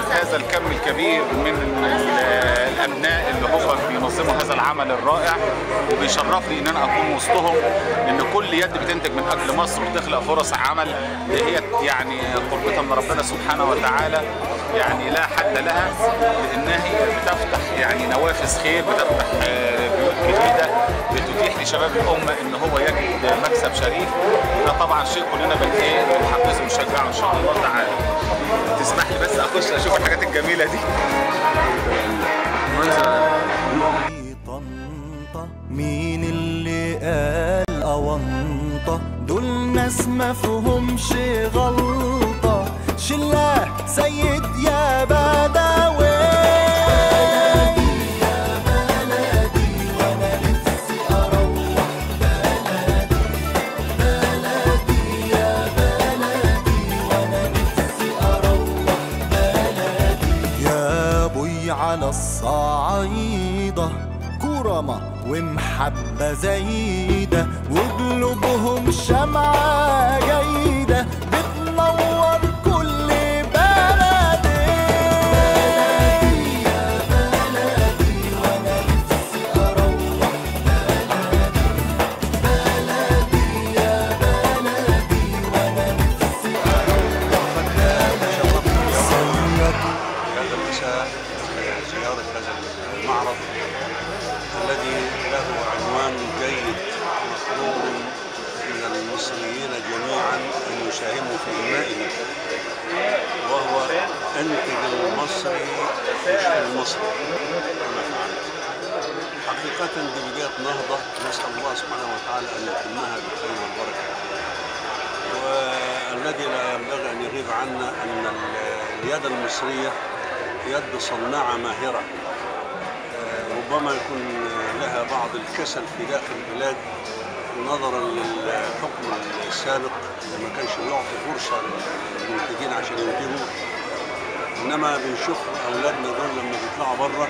هذا الكم الكبير من الابناء اللي هم بينظموا هذا العمل الرائع، وبيشرفني ان انا اكون وسطهم، لان كل يد بتنتج من اجل مصر وتخلق فرص عمل هي يعني قربتها من ربنا سبحانه وتعالى يعني لا حد لها، لانها هي بتفتح يعني نوافذ خير، بتفتح بيوت جديده، بتتيح لشباب الامه ان هو يجد مكسب شريف. ده طبعا شيء كلنا بنحفزه ونشجعه ان شاء الله تعالى. تسمح لي بس اخش اشوف الحاجات الجميله دي. مين اللي قال أونطة؟ دول ناس مفهومش غلطة. شله سيد يا بدوي، على الصعايدة كرمة ومحبة زايدة، وقلوبهم شمعة جيدة بتنور كل بلدي. يا بلدي وانا نفسي اروح بلدي، يا بلدي وانا نفسي اروح زيارة هذا المعرض الذي له عنوان جيد مطلوب من المصريين جميعا أن يساهموا في إنمائه، وهو أنتج المصري مش المصري كما فعلت. حقيقة دي بداية نهضة نسأل الله سبحانه وتعالى أن يتمها بالخير والبركة. والذي لا ينبغي أن يغيب عنا أن اليد المصرية يد صناعة ماهرة، ربما يكون لها بعض الكسل في داخل البلاد نظرا للحكم السابق اللي ما كانش بيعطي فرصة للمنتجين عشان ينتجوا، انما بنشوف اولادنا دول لما بيطلعوا بره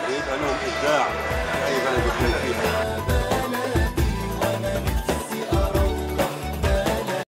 بيبقى لهم ابداع في اي بلد يكونوا فيها.